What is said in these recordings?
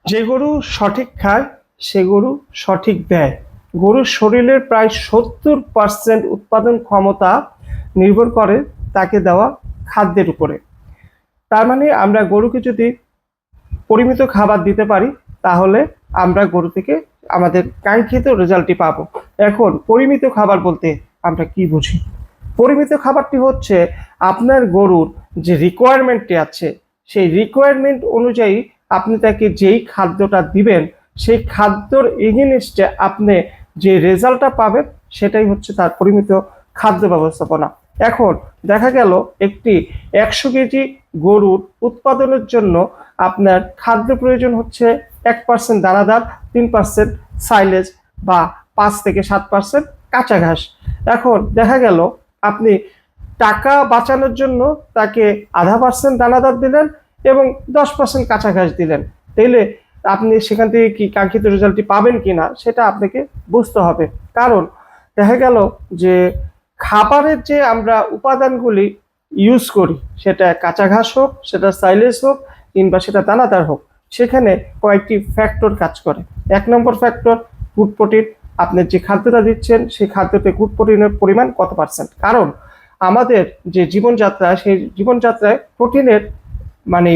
যে গরু সঠিক খায় সে গরু সঠিক দেয়। গরুর শরীরের প্রায় 70% উৎপাদন ক্ষমতা নির্ভর করে তাকে দেওয়া খাদ্যের উপরে। তার মানে আমরা গরুকে যদি পরিমিত খাবার দিতে পারি তাহলে আমরা গরু থেকে আমাদের কাঙ্ক্ষিত রেজাল্টটি পাবো। এখন পরিমিত খাবার বলতে আমরা কি বুঝি? পরিমিত খাবারটি হচ্ছে আপনার গরুর যে রিকোয়ারমেন্টটি আছে সেই রিকোয়ারমেন্ট অনুযায়ী আপনি তাকে যেই খাদ্যটা দিবেন সেই খাদ্যর এগেইনস্টে আপনি যে রেজাল্টটা পাবেন সেটাই হচ্ছে তার পরিমিত খাদ্য ব্যবস্থাপনা। এখন দেখা গেল একটি 100 কেজি গরুর উৎপাদনের জন্য আপনার খাদ্য প্রয়োজন হচ্ছে 1% দানাদার, 3% সাইলেজ বা 5 থেকে 7% কাঁচা ঘাস। এখন দেখা গেল আপনি টাকা বাঁচানোর জন্য তাকে 0.5% দানাদার দিলেন এবং 10% কাঁচা ঘাস দিলেন, তাইলে আপনি সেখান থেকে কি কাঙ্ক্ষিত রেজাল্টটি পাবেন কিনা সেটা আপনাকে বুঝতে হবে। কারণ দেখা গেল যে খাবারের যে আমরা উপাদানগুলি ইউজ করি সেটা কাঁচা ঘাস হোক, সেটা সাইলেজ হোক কিংবা সেটা দানাদার হোক, সেখানে কয়েকটি ফ্যাক্টর কাজ করে। 1 নম্বর ফ্যাক্টর গুড প্রোটিন। আপনি যে খাদ্যটা দিচ্ছেন সেই খাদ্যতে গুড প্রোটিনের পরিমাণ কত পার্সেন্ট। কারণ আমাদের যে জীবনযাত্রা সেই জীবনযাত্রায় প্রোটিনের মানে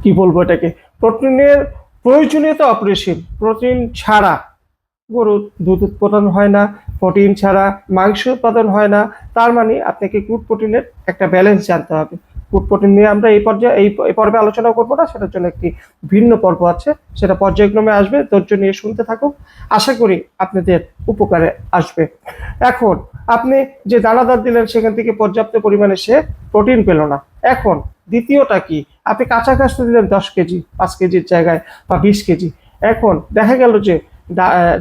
কি বলবো এটাকে, প্রোটিনের প্রয়োজনীয়তা অপরিসীম। প্রোটিন ছাড়া গরুর দুধ উৎপাদন হয় না, প্রোটিন ছাড়া মাংস উৎপাদন হয় না। তার মানে আপনাকে গুড প্রোটিনের একটা ব্যালেন্স জানতে হবে। গুড প্রোটিন নিয়ে আমরা এই পর্বে আলোচনা করবো না, সেটার জন্য একটি ভিন্ন পর্ব আছে, সেটা পর্যায়ক্রমে আসবে। ধৈর্য নিয়ে শুনতে থাকুক, আশা করি আপনাদের উপকারে আসবে। এখন আপনি যে দানাদার দিলেন সেখান থেকে পর্যাপ্ত পরিমাণে সে প্রোটিন পেল না। এখন দ্বিতীয়টা কি, আপনি কাঁচা ঘাস দিলেন 10 কেজি 5 কেজির জায়গায় বা 20 কেজি। এখন দেখা গেল যে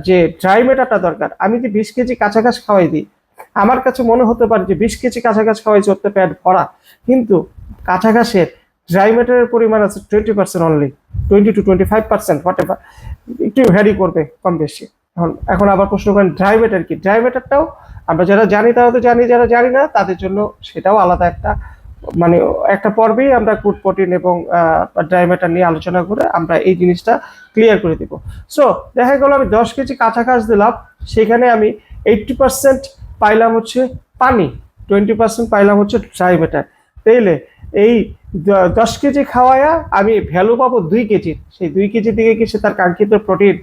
যে ড্রাই ম্যাটারটা দরকার, আমি যে 20 কেজি কাঁচা ঘাস খাওয়াই দিই, আমার কাছে মনে হতে পারে যে 20 কেজি কাঁচা ঘাস খাওয়াই চলতে পেট ভরা, কিন্তু কাঁচা ঘাসের ড্রাই ম্যাটারের পরিমাণ আছে 20% অনলি, 20 to 25% হোয়াট এভার, একটু ভ্যারি করবে কম বেশি। এখন আবার প্রশ্ন করেন ড্রাই ম্যাটার কি? ড্রাই ম্যাটারটাও আমরা যারা জানি তারা তো জানি, যারা জানি না তাদের জন্য সেটাও আলাদা একটা মানে একটা পর্বেই আমরা গুড প্রোটিন এবং ড্রাই ম্যাটার নিয়ে আলোচনা করে আমরা এই জিনিসটা ক্লিয়ার করে দিব। সো দেখা গেল আমি 10 কেজি কাঁচা ঘাস দিলাম, সেখানে আমি 80% পাইলাম হচ্ছে পানি, 20% পাইলাম হচ্ছে ড্রাই ম্যাটার। তাইলে এই 10 কেজি খাওয়ায়া আমি ভ্যালু পাবো 2 কেজি। সেই 2 কেজি থেকে কি সে তার কাঙ্ক্ষিত প্রোটিন,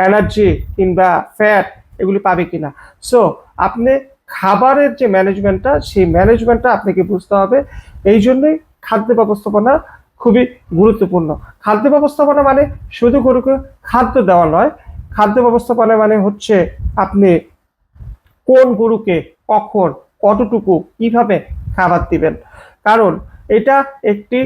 এনার্জি কিংবা ফ্যাট এগুলি পাবে কিনা? সো আপনি খাবারের যে ম্যানেজমেন্টটা সেই ম্যানেজমেন্টটা আপনাকে বুঝতে হবে। এই জন্যই খাদ্য ব্যবস্থাপনা খুবই গুরুত্বপূর্ণ। খাদ্য ব্যবস্থাপনা মানে শুধু গরুকে খাদ্য দেওয়া নয়, খাদ্য ব্যবস্থাপনা মানে হচ্ছে আপনি কোন গরুকে কখন কতটুকু কিভাবে খাবার দিবেন। কারণ এটা একটি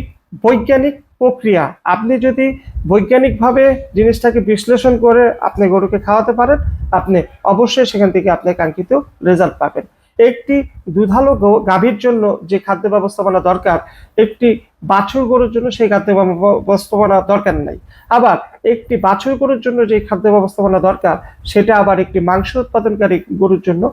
বৈজ্ঞানিক প্রক্রিয়া। আপনি যদি বৈজ্ঞানিকভাবে জিনিসটাকে বিশ্লেষণ করে আপনি গরুকে খাওয়াতে পারেন, আপনি অবশ্যই সেখান থেকে আপনি কাঙ্ক্ষিত রেজাল্ট পাবেন। একটি দুধালো গাভীর জন্য যে খাদ্য ব্যবস্থাপনা দরকার, একটি বাছুর গরুর জন্য সেই খাদ্য ব্যবস্থাপনা দরকার নাই। আবার একটি বাছুর গরুর জন্য যে খাদ্য ব্যবস্থাপনা দরকার সেটা আবার একটি মাংস উৎপাদনকারী গরুর জন্য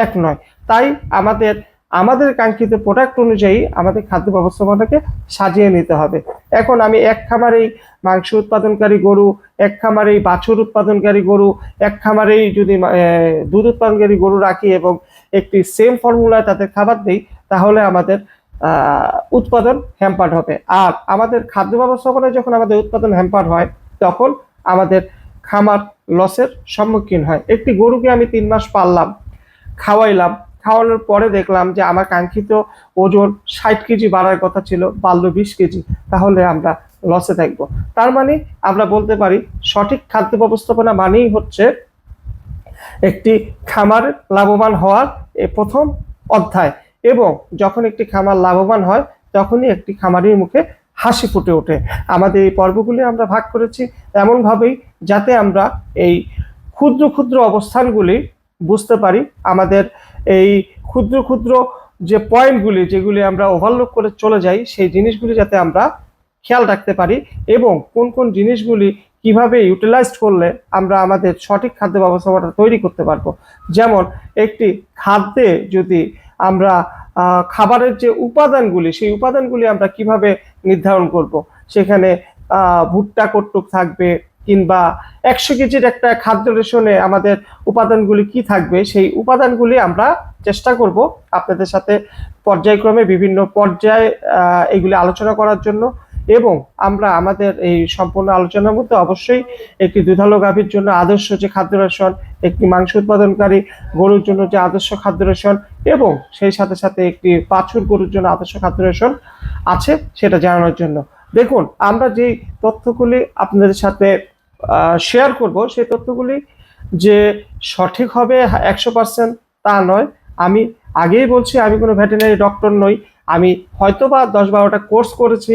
এক নয়। তাই আমাদের আমাদের কাঙ্ক্ষিত প্রোডাক্ট অনুযায়ী আমাদের খাদ্য ব্যবস্থাপনাকে সাজিয়ে নিতে হবে। এখন আমি এক খামারেই মাংস উৎপাদনকারী গরু, এক খামারেই বাছুর উৎপাদনকারী গরু, এক খামারেই যদি দুধ উৎপাদনকারী গরু রাখি এবং একটি সেম ফর্মুলায় তাদের খাবার দিই, তাহলে আমাদের উৎপাদন হ্যাম্পার্ড হবে। আর আমাদের খাদ্য ব্যবস্থাপনায় যখন আমাদের উৎপাদন হ্যাম্পার্ড হয় তখন আমাদের খামার লসের সম্মুখীন হয়। একটি গরুকে আমি 3 মাস পাললাম, খাওয়াইলাম, খাওয়ানোর পরে দেখলাম যে আমার কাঙ্ক্ষিত ওজন 60 কেজি বাড়ার কথা ছিল, বাড়লো 20 কেজি, তাহলে আমরা লসে থাকবো। তার মানে আমরা বলতে পারি সঠিক খাদ্য ব্যবস্থাপনা মানেই হচ্ছে একটি খামার লাভবান হওয়ার প্রথম অধ্যায়। এবং যখন একটি খামার লাভবান হয় তখনই একটি খামারের মুখে হাসি ফুটে ওঠে। আমাদের এই পর্বগুলি আমরা ভাগ করেছি এমনভাবেই যাতে আমরা এই ক্ষুদ্র ক্ষুদ্র অবস্থানগুলি বুঝতে পারি। আমাদের এই ক্ষুদ্র ক্ষুদ্র যে পয়েন্টগুলি যেগুলি আমরা ওভারলুক করে চলে যাই সেই জিনিসগুলি যাতে আমরা খেয়াল রাখতে পারি এবং কোন কোন জিনিসগুলি কিভাবে ইউটিলাইজ করলে আমরা আমাদের সঠিক খাদ্য ব্যবস্থাপনা তৈরি করতে পারবো। যেমন একটি খাদ্যে যদি আমরা খাবারের যে উপাদানগুলি সেই উপাদানগুলি আমরা কিভাবে নির্ধারণ করব, সেখানে ভুট্টা কটুক থাকবে, কিংবা 100 কেজির একটা খাদ্য রেশনে আমাদের উপাদানগুলি কি থাকবে, সেই উপাদানগুলি আমরা চেষ্টা করব আপনাদের সাথে পর্যায়ক্রমে বিভিন্ন পর্যায়ে এগুলি আলোচনা করার জন্য। এবং আমরা আমাদের এই সম্পূর্ণ আলোচনার মধ্যে অবশ্যই একটি দুধালো গাভীর জন্য আদর্শ যে খাদ্য রেশন, একটি মাংস উৎপাদনকারী গরুর জন্য যে আদর্শ খাদ্য রেশন, এবং সেই সাথে সাথে একটি বাছুর গরুর জন্য আদর্শ খাদ্য রেশন আছে সেটা জানানোর জন্য। দেখুন, আমরা যেই তথ্যগুলি আপনাদের সাথে শেয়ার করব, সেই তথ্যগুলি যে সঠিক হবে 100% তা নয়। আমি আগেই বলছি, আমি কোনো ভেটেরিনারি ডক্টর নই। আমি হয়তো বা 10-12টা কোর্স করেছি,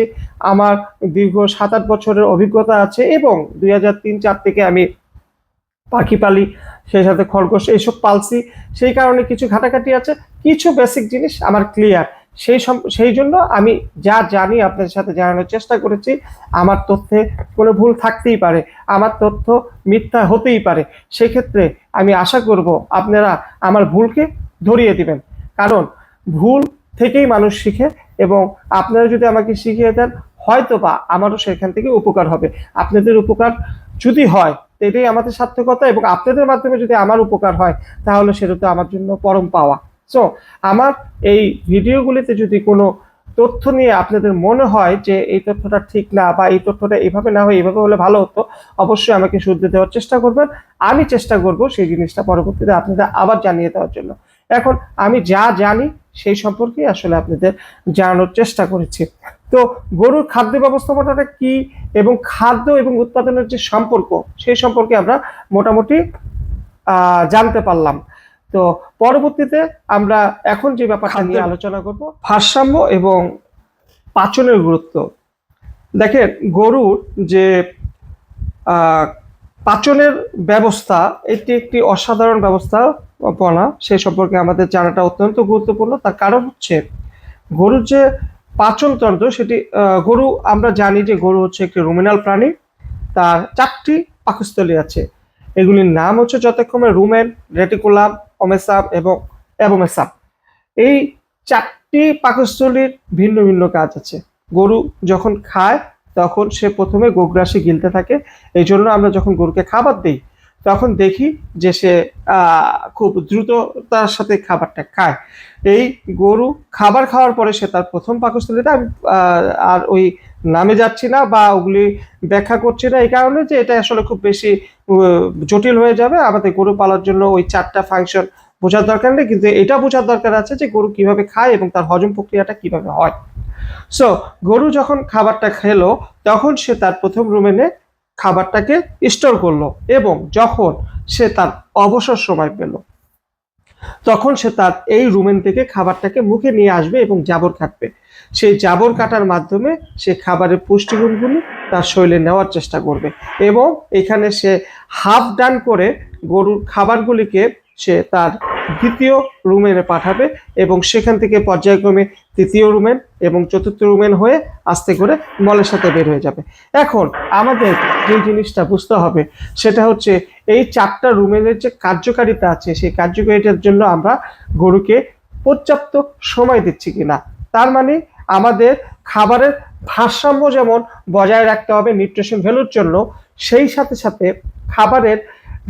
আমার দীর্ঘ 7-8 বছরের অভিজ্ঞতা আছে, এবং 2003-4 থেকে আমি পাখি পালি, সেই সাথে খরগোশ এইসব পালছি। সেই কারণে কিছু ঘাটাঘাটি আছে, কিছু বেসিক জিনিস আমার ক্লিয়ার। সেই জন্য আমি যা জানি আপনাদের সাথে জানানোর চেষ্টা করেছি। আমার তথ্যে কোনো ভুল থাকতেই পারে, আমার তথ্য মিথ্যা হতেই পারে। সেক্ষেত্রে আমি আশা করব আপনারা আমার ভুলকে ধরিয়ে দিবেন, কারণ ভুল থেকেই মানুষ শিখে, এবং আপনারা যদি আমাকে শিখিয়ে দেন, হয়তো বা আমারও সেখান থেকে উপকার হবে। আপনাদের উপকার যদি হয় এটাই আমাদের সার্থকতা, এবং আপনাদের মাধ্যমে যদি আমার উপকার হয় তাহলে সেটা তো আমার জন্য পরম পাওয়া। সো আমার এই ভিডিওগুলিতে যদি কোনো তথ্য নিয়ে আপনাদের মনে হয় যে এই তথ্যটা ঠিক না, বা এই তথ্যটা এভাবে না হয় এভাবে হলে ভালো হতো, অবশ্যই আমাকে শুধরে দেওয়ার চেষ্টা করবেন। আমি চেষ্টা করব সেই জিনিসটা পরবর্তীতে আপনাদের আবার জানিয়ে দেওয়ার জন্য। এখন আমি যা জানি সেই সম্পর্কে আসলে আপনাদের জানানোর চেষ্টা করেছি। তো গরুর খাদ্য ব্যবস্থাপনাটা কি, এবং খাদ্য এবং উৎপাদনের যে সম্পর্ক, সেই সম্পর্কে আমরা মোটামুটি জানতে পারলাম। তো পরবর্তীতে আমরা এখন যে ব্যাপারটা নিয়ে আলোচনা করব, ভারসাম্য এবং পাচনের গুরুত্ব। দেখেন, গরুর যে পাচনের ব্যবস্থা, এটি একটি অসাধারণ ব্যবস্থাপনা, সেই সম্পর্কে আমাদের জানাটা অত্যন্ত গুরুত্বপূর্ণ। তার কারণ হচ্ছে গরুর যে পাচনতন্ত্র, সেটি গরু, আমরা জানি যে গরু হচ্ছে একটি রুমিনাল প্রাণী। তার 4টি পাকস্থলী আছে। এগুলির নাম হচ্ছে যথাক্রমে রুমেন, রেটিকুলাম, ওমেসাম এবং অ্যাবোমেসাম। এই 4টি পাকস্থলীর ভিন্ন ভিন্ন কাজ আছে। গরু যখন খায় তখন সে প্রথমে গোগ্রাসে গিলতে থাকে। এই জন্য আমরা যখন গরুকে খাবার দিই তখন দেখি যে সে খুব দ্রুততার সাথে খাবারটা খায়। এই গরু খাবার খাওয়ার পরে সে তার প্রথম পাকস্থলীটা, আমি আর ওই নামে যাচ্ছি না বা ওগুলি ব্যাখ্যা করছি না, এই কারণে যে এটা আসলে খুব বেশি জটিল হয়ে যাবে। আমাদের গরু পালার জন্য ওই 4টা ফাংশন বোঝার দরকার নেই, কিন্তু এটা বোঝার দরকার আছে যে গরু কিভাবে খায় এবং তার হজম প্রক্রিয়াটা কিভাবে হয়। সো গরু যখন খাবারটা খেলো তখন সে তার প্রথম রুমেনে খাবারটাকে স্টোর করলো, এবং যখন সে তার অবসর সময় পেল তখন সে তার এই রুমেন থেকে খাবারটাকে মুখে নিয়ে আসবে এবং জাবর কাটবে। সেই জাবর কাটার মাধ্যমে সে খাবারের পুষ্টিগুণগুলি তার শরীরে নেওয়ার চেষ্টা করবে, এবং এখানে সে হাফ ডান করে গরুর খাবারগুলিকে সে তার দ্বিতীয় রুমেনে পাঠাবে, এবং সেখান থেকে পর্যায়ক্রমে তৃতীয় রুমেন এবং চতুর্থ রুমেন হয়ে আস্তে করে মলের সাথে বের হয়ে যাবে। এখন আমাদের যে জিনিসটা বুঝতে হবে সেটা হচ্ছে এই 4টা রুমেনের যে কার্যকারিতা আছে, সেই কার্যকারিতার জন্য আমরা গরুকে পর্যাপ্ত সময় দিচ্ছি কিনা। তার মানে আমাদের খাবারের ভারসাম্য যেমন বজায় রাখতে হবে নিউট্রিশন ভ্যালুর জন্য, সেই সাথে সাথে খাবারের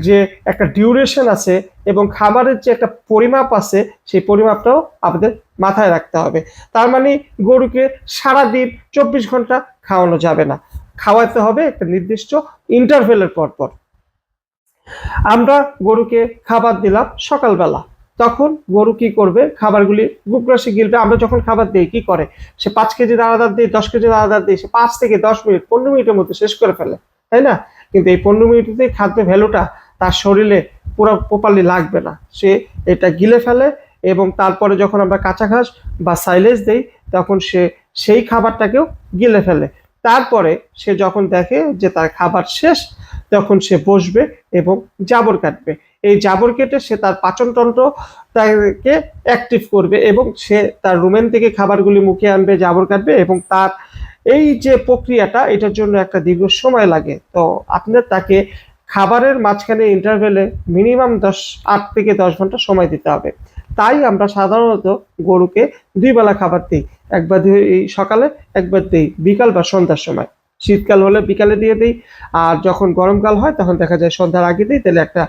যে একটা ডিউরেশন আছে এবং খাবারের যে একটা পরিমাপ আছে, সেই পরিমাপটাও আমাদের মাথায় রাখতে হবে। তার মানে গরুকে সারাদিন 24 ঘন্টা খাওয়ানো যাবে না, খাওয়াতে হবে একটা নির্দিষ্ট ইন্টারভেলের পর পর। আমরা গরুকে খাবার দিলাম সকালবেলা, তখন গরু কি করবে, খাবারগুলি গুগ্রাসে গিলবে। আমরা যখন খাবার দিই কি করে, সে 5 কেজি দানাদার দিই, 10 কেজি দানাদার দিই, সে 5 থেকে 10 মিনিট 15 মিনিটের মধ্যে শেষ করে ফেলে, তাই না? কিন্তু এই 15 মিনিটে খাদ্য ভ্যালুটা তার শরীরে পুরো প্রপারলি লাগবে না, সে এটা গিলে ফেলে, এবং তারপরে যখন আমরা কাঁচা ঘাস বা সাইলেজ দেই তখন সে সেই খাবারটাকেও গিলে ফেলে। তারপরে সে যখন দেখে যে তার খাবার শেষ তখন সে বসবে এবং জাবর কাটবে। এই জাবর কেটে সে তার পাচনতন্ত্রটাকে অ্যাক্টিভ করবে, এবং সে তার রুমেন থেকে খাবারগুলি মুখে আনবে, জাবর কাটবে, এবং তার এই যে প্রক্রিয়াটা, এটার জন্য একটা দীর্ঘ সময় লাগে। তো আপনার তাকে খাবারের মাঝখানে ইন্টারভেলে মিনিমাম 8 থেকে 10 ঘন্টা সময় দিতে হবে। তাই আমরা সাধারণত গরুকে 2 বেলা খাবার দিই, একবার দিই সকালে, একবার দিই বিকাল বা সন্ধ্যার সময়। শীতকাল হলে বিকালে দিয়ে দিই, আর যখন গরমকাল হয় তখন দেখা যায় সন্ধ্যার আগে দিই, তাহলে একটা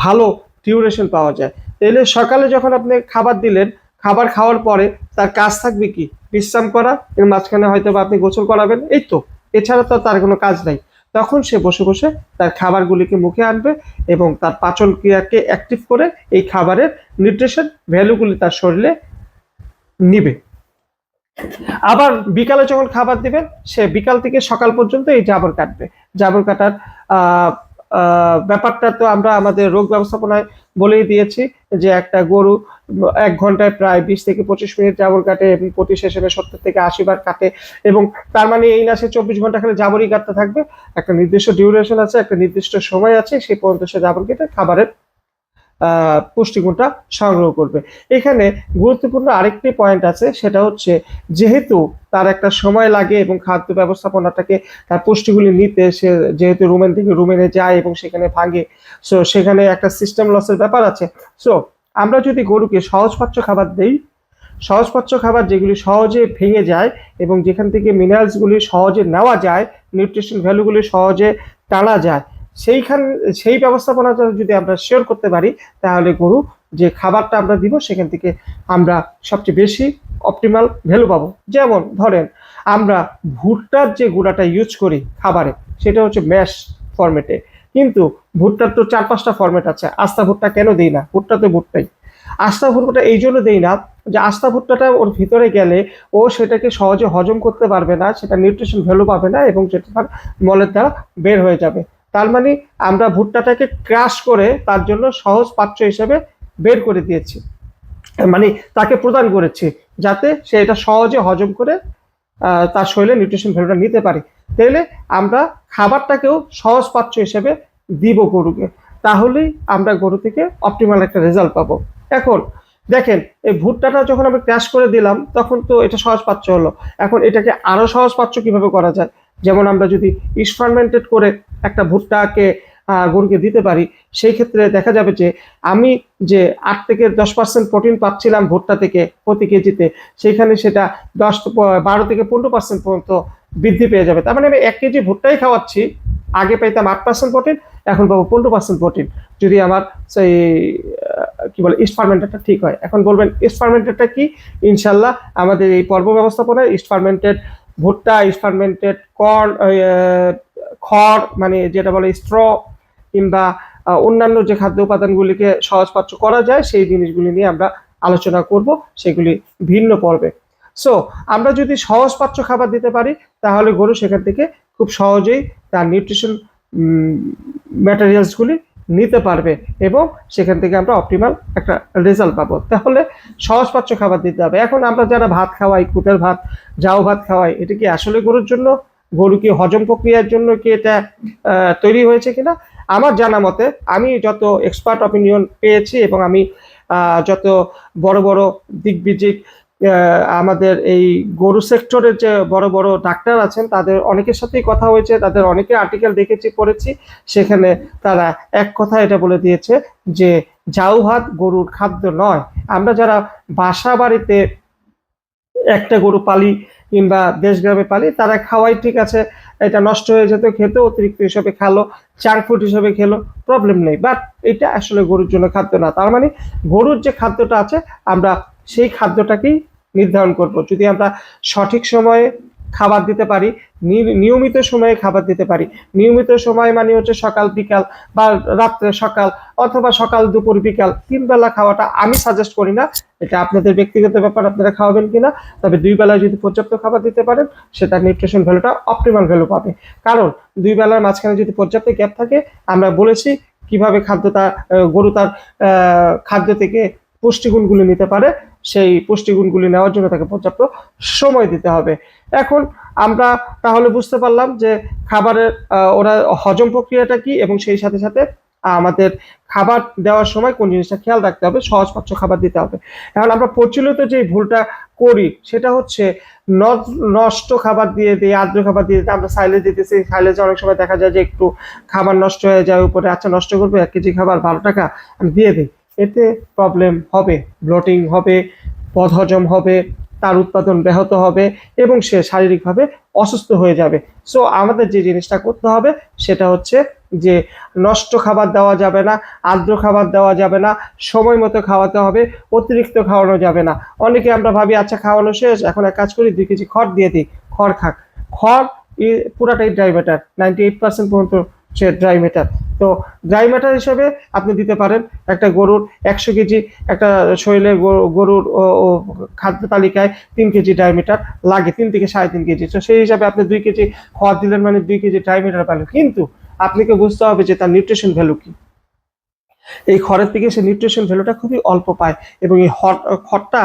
ভালো ডিউরেশন পাওয়া যায়। তাহলে সকালে যখন আপনি খাবার দিলেন, খাবার খাওয়ার পরে তার কাজ থাকবে কি? বিশ্রাম করা, এর মাঝখানে হয়তো বা আপনি গোসল করাবেন, এই তো, এছাড়া তো তার কোনো কাজ নাই। তখন সে বসে বসে তার খাবারগুলিকে মুখে আনবে এবং তার পাচন ক্রিয়াকে অ্যাক্টিভ করে এই খাবারের নিউট্রিশন ভ্যালুগুলি তার শরীরে নিবে। আবার বিকালে যখন খাবার দিবেন, সে বিকাল থেকে সকাল পর্যন্ত এই জাবর কাটবে। জাবর কাটার ব্যাপারটা তো আমরা আমাদের রোগ ব্যবস্থাপনায় বলেই দিয়েছি যে একটা গরু 1 ঘন্টায় প্রায় 20 থেকে 25 মিনিট জাবর কাটে এবং প্রতি সেশনে 70 থেকে 80 বার কাটে। এবং তার মানে এই না সে 24 ঘন্টা খালি জাবরই কাটতে থাকবে, একটা নির্দিষ্ট ডিউরেশন আছে, একটা নির্দিষ্ট সময় আছে, সেই পর্যন্ত সে জাবর কেটে খাবারের পুষ্টিগুণটা সংগ্রহ করবে। এখানে গুরুত্বপূর্ণ আরেকটি পয়েন্ট আছে, সেটা হচ্ছে যেহেতু তার একটা সময় লাগে এবং খাদ্য ব্যবস্থাপনাটাকে তার পুষ্টিগুলি নিতে, সে যেহেতু রুমেন থেকে রুমেনে যায় এবং সেখানে ভাঙে, সো সেখানে একটা সিস্টেম লসের ব্যাপার আছে। সো আমরা যদি গরুকে সহজপাচ্য খাবার দেই, সহজপাচ্য খাবার যেগুলি সহজে ভেঙে যায় এবং যেখান থেকে মিনারেলসগুলি সহজে নেওয়া যায়, নিউট্রিশন ভ্যালুগুলি সহজে টানা যায়, সেই ব্যবস্থাপনাটা যদি আমরা শেয়ার করতে পারি, তাহলে গরু যে খাবারটা আমরা দিব সেখান থেকে আমরা সবচেয়ে বেশি অপটিমাল ভ্যালু পাবো। যেমন ধরেন আমরা ভুট্টার যে গুঁড়াটা ইউজ করি খাবারে, সেটা হচ্ছে ম্যাশ ফরম্যাটে, কিন্তু ভুট্টার তো 4-5টা ফরম্যাট আছে। আস্তা ভুট্টা কেন দিই না? ভুট্টা তো ভুট্টাই। আস্তা ভুট্টাটা এই জন্য দেই না যে আস্তা ভুট্টাটা ওর ভিতরে গেলে ও সেটাকে সহজে হজম করতে পারবে না, সেটা নিউট্রিশন ভ্যালু পাবে না এবং সেটা তার মলের দ্বারা বের হয়ে যাবে। তার মানে আমরা ভুট্টাটাকে ক্রাশ করে তার জন্য সহজ পাচ্য হিসেবে বের করে দিয়েছি, মানে তাকে প্রদান করেছি, যাতে সে এটা সহজে হজম করে তার শরীরে নিউট্রিশন ভ্যালুটা নিতে পারে। তাহলে আমরা খাবারটাকেও সহজ পাচ্য হিসেবে দিব গরুকে, তাহলেই আমরা গরু থেকে অপটিমাল একটা রেজাল্ট পাবো। এখন দেখেন, এই ভুট্টাটা যখন আমরা ক্র্যাশ করে দিলাম তখন তো এটা সহজ পাচ্য হলো। এখন এটাকে আরো সহজ পাচ্য কিভাবে করা যায়? যেমন আমরা যদি ইস্ট ফার্মেন্টেড করে একটা ভুট্টাকে গরুকে দিতে পারি, সেই ক্ষেত্রে দেখা যাবে যে আমি যে 8 থেকে 10% প্রোটিন পাচ্ছিলাম ভুট্টা থেকে প্রতি কেজিতে, সেখানে সেটা 12 থেকে 15% পর্যন্ত বৃদ্ধি পেয়ে যাবে। তার মানে আমি 1 কেজি ভুট্টাই খাওয়াচ্ছি, আগে পাইতাম 8% প্রোটিন, এখন পাবো 15% প্রোটিন, যদি আমার সেই কি বলে ইস্ট ফার্মেন্টেডটা ঠিক হয়। এখন বলবেন ইস্ট ফার্মেন্টেডটা কি? ইনশাল্লাহ আমাদের এই পর্ব ব্যবস্থাপনায় ইস্ট ফার্মেন্টেড ভুট্টা, ইস্ট ফার্মেন্টেড কর্ন, খড় মানে যেটা বলে স্ট্র, কিংবা অন্যান্য যে খাদ্য উপাদানগুলিকে সহজপাচ্য করা যায়, সেই জিনিসগুলি নিয়ে আমরা আলোচনা করব, সেগুলি ভিন্ন পর্বে। সো আমরা যদি সহজপাচ্য খাবার দিতে পারি, তাহলে গরু সেখান থেকে খুব সহজেই তার নিউট্রিশন ম্যাটেরিয়ালসগুলি নিতে পারবে এবং সেখান থেকে আমরা অপটিমাল একটা রেজাল্ট পাবো। তাহলে সহজপাচ্য খাবার দিতে হবে। এখন আমরা যারা ভাত খাওয়াই, কুটের ভাত, জাউ ভাত খাওয়াই, এটা কি আসলে গরুর জন্য, গরু কি হজম প্রক্রিয়ার জন্য কি এটা তৈরি হয়েছে কিনা? আমার জানা মতে, আমি যত এক্সপার্ট অপিনিয়ন পেয়েছি এবং আমি যত বড় বড় দিগ্বিজয়ী আমাদের এই গরু সেক্টরের যে বড় বড় ডাক্তার আছেন, তাদের অনেকের সাথেই কথা হয়েছে, তাদের অনেকে আর্টিকেল দেখেছি, পড়েছি, সেখানে তারা এক কথা এটা বলে দিয়েছে যে জাউ ভাত গরুর খাদ্য নয়। আমরা যারা বাসা বাড়িতে একটা গরু পালি কিংবা দেশ গ্রামে পালি, তারা খাওয়াই ঠিক আছে, এটা নষ্ট হয়ে যেত, খেতে অতিরিক্ত হিসেবে খেলো, জাঙ্ক ফুড হিসেবে খেলো, প্রবলেম নেই, বাট এটা আসলে গরুর জন্য খাদ্য না। তার মানে গরুর যে খাদ্যটা আছে আমরা সেই খাদ্যটাকেই নির্ধারণ করব। যদি আমরা সঠিক সময়ে খাবার দিতে পারি, নিয়মিত সময়ে খাবার দিতে পারি, নিয়মিত সময় মানে হচ্ছে সকাল বিকাল বা রাত্রে সকাল, অথবা সকাল দুপুর বিকাল 3 বেলা খাওয়াটা আমি সাজেস্ট করি না, এটা আপনাদের ব্যক্তিগত ব্যাপার, আপনারা খাওয়াবেন কিনা। তবে 2 বেলায় যদি পর্যাপ্ত খাবার দিতে পারেন, সেটা নিউট্রিশন ভ্যালুটা অপটিমাল ভ্যালু পাবে। কারণ 2 বেলার মাঝখানে যদি পর্যাপ্ত গ্যাপ থাকে, আমরা বলেছি কিভাবে খাদ্যটা গরু তার খাদ্য থেকে পুষ্টিগুণগুলি নিতে পারে, সেই পুষ্টিগুণগুলি নেওয়ার জন্য তাকে পর্যাপ্ত সময় দিতে হবে। এখন আমরা তাহলে বুঝতে পারলাম যে খাবারের ওরা হজম প্রক্রিয়াটা কি এবং সেই সাথে সাথে আমাদের খাবার দেওয়ার সময় কোন জিনিসটা খেয়াল রাখতে হবে, সহজপাচ্য খাবার দিতে হবে। এখন আমরা প্রচলিত যে ভুলটা করি সেটা হচ্ছে নষ্ট খাবার দিয়ে দিই, আর্দ্র খাবার দিয়ে দিই, আমরা সাইলেজ দিতেছি, সাইলেজে অনেক সময় দেখা যায় যে একটু খাবার নষ্ট হয়ে যায় উপরে, আচ্ছা নষ্ট করবো 1 কেজি খাবার 12 টাকা আমি দিয়ে দিই, এতে প্রবলেম হবে, ব্লটিং হবে, বদহজম হবে, তার উৎপাদন ব্যাহত হবে এবং সে শারীরিকভাবে অসুস্থ হয়ে যাবে। সো আমাদের যে জিনিসটা করতে হবে সেটা হচ্ছে যে নষ্ট খাবার দেওয়া যাবে না, আর্দ্র খাবার দেওয়া যাবে না, সময় মতো খাওয়াতে হবে, অতিরিক্ত খাওয়ানো যাবে না। অনেকে আমরা ভাবি আচ্ছা খাওয়ানো শেষ, এখন এক কাজ করি 2 কেজি খড় দিয়ে দিই, খড় খাক। খড় পুরাটাই ড্রাই ম্যাটার, 98% পর্যন্ত সে ড্রাই ম্যাটার। তো ড্রাই ম্যাটার হিসেবে আপনি দিতে পারেন একটা গরুর 100 কেজি একটা শরীরে গরুর খাদ্য তালিকায় 3 কেজি ড্রাই ম্যাটার লাগে, 3 থেকে 3.5 কেজি। তো সেই হিসাবে আপনি 2 কেজি খড় দিলেন মানে 2 কেজি ড্রাই ম্যাটার পেলেন। কিন্তু আপনাকে বুঝতে হবে যে তার নিউট্রিশন ভ্যালু কি। এই খড়ের থেকে সে নিউট্রিশন ভ্যালুটা খুবই অল্প পায় এবং এই খড়টা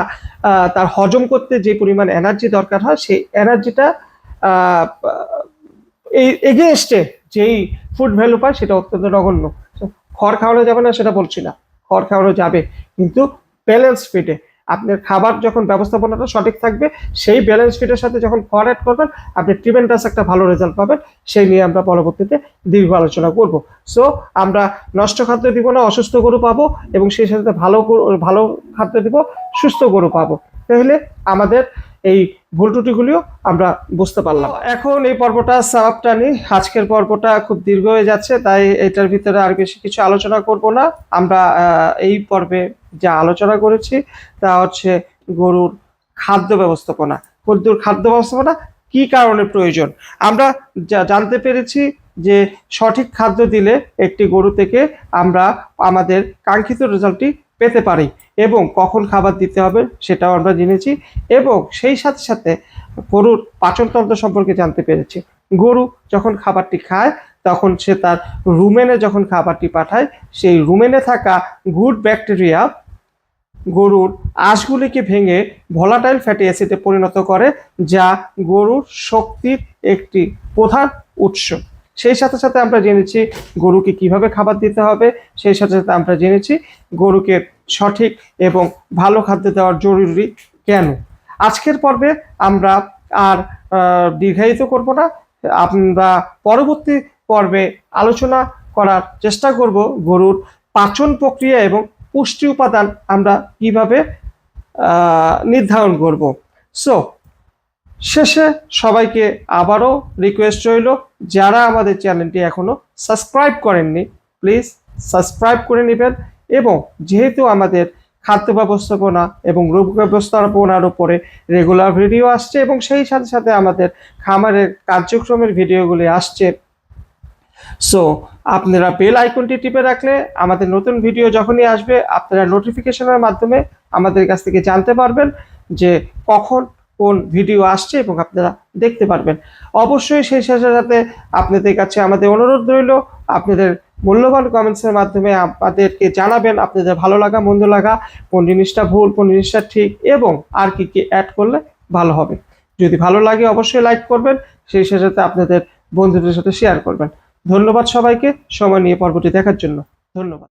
তার হজম করতে যে পরিমাণ এনার্জি দরকার হয় সেই এনার্জিটা এই এগেনস্টে যেই ফুড ভ্যালু পায় সেটা অত্যন্ত নগণ্য। খড় খাওয়ানো যাবে না সেটা বলছি না, খড় খাওয়ানো যাবে, কিন্তু ব্যালেন্স ফিডে আপনার খাবার যখন ব্যবস্থাপনাটা সঠিক থাকবে সেই ব্যালেন্স ফিডের সাথে যখন খড় অ্যাড করবেন আপনি ট্রিমেন্ডাস একটা ভালো রেজাল্ট পাবেন। সেই নিয়ে আমরা পরবর্তীতে দীর্ঘ আলোচনা করব। সো আমরা নষ্ট খাদ্য দিব না, অসুস্থ গরু পাবো, এবং সেই সাথে ভালো খাদ্য দিব, সুস্থ গরু পাবো। তাহলে আমাদের এই ভুল ত্রুটিগুলিও আমরা বুঝতে পারলাম। এখন এই পর্বটা সামাপ টানি, আজকের পর্বটা খুব দীর্ঘ হয়ে যাচ্ছে, তাই এটার ভিতরে আর বেশি কিছু আলোচনা করব না। আমরা এই পর্বে যা আলোচনা করেছি তা হচ্ছে গরুর খাদ্য ব্যবস্থাপনা। গরুর খাদ্য ব্যবস্থাপনা কি কারণে প্রয়োজন আমরা জানতে পেরেছি যে সঠিক খাদ্য দিলে একটি গরু থেকে আমরা আমাদের কাঙ্ক্ষিত রেজাল্টটি পেতে পারি, এবং কখন খাবার দিতে হবে সেটাও আমরা জেনেছি, এবং সেই সাথে সাথে গরুর পাচনতন্ত্র সম্পর্কে জানতে পেরেছি। গরু যখন খাবারটি খায় তখন সে তার রুমেনে যখন খাবারটি পাঠায়, সেই রুমেনে থাকা গুড ব্যাকটেরিয়া গরুর আঁশগুলিকে ভেঙে ভোলাটাইল ফ্যাটি অ্যাসিডে পরিণত করে, যা গরুর শক্তির একটি প্রধান উৎস। সেই সাথে সাথে আমরা জেনেছি গরুকে কিভাবে খাবার দিতে হবে, সেই সাথে সাথে আমরা জেনেছি গরুকে সঠিক এবং ভালো খাদ্য দেওয়ার জরুরি কেন। আজকের পর্বে আমরা আর দীর্ঘায়িত করব না, আমরা পরবর্তী পর্বে আলোচনা করার চেষ্টা করব গরুর পাচন প্রক্রিয়া এবং পুষ্টি উপাদান আমরা কিভাবে নির্ধারণ করব। সো শেষে সবাইকে আবারও রিকোয়েস্ট রইল, যারা আমাদের চ্যানেলটি এখনো সাবস্ক্রাইব করেননি প্লিজ সাবস্ক্রাইব করে নেবেন, এবং যেহেতু আমাদের খাদ্য ব্যবস্থাপনা এবং রোগ ব্যবস্থাপনার উপরে রেগুলার ভিডিও আসছে এবং সেই সাথে সাথে আমাদের খামারের কার্যক্রমের ভিডিওগুলি আসছে, সো আপনারা বেল আইকনটি টিপে রাখলে আমাদের নতুন ভিডিও যখনই আসবে আপনারা নোটিফিকেশনের মাধ্যমে আমাদের কাছ থেকে জানতে পারবেন যে কখন কোন ভিডিও আসছে এবং আপনারা দেখতে পারবেন। অবশ্যই সেই সাথে সাথে আপনাদের কাছে আমাদের অনুরোধ রইল, আপনাদের মূল্যবান কমেন্টসের মাধ্যমে আমাদেরকে জানাবেন আপনাদের ভালো লাগা মন্দ লাগা, কোন জিনিসটা ভুল কোন জিনিসটা ঠিক, এবং আর কি কি অ্যাড করলে ভালো হবে। যদি ভালো লাগে অবশ্যই লাইক করবেন, সেই সাথে সাথে আপনাদের বন্ধুদের সাথে শেয়ার করবেন। ধন্যবাদ সবাইকে সময় নিয়ে পর্বটি দেখার জন্য। ধন্যবাদ।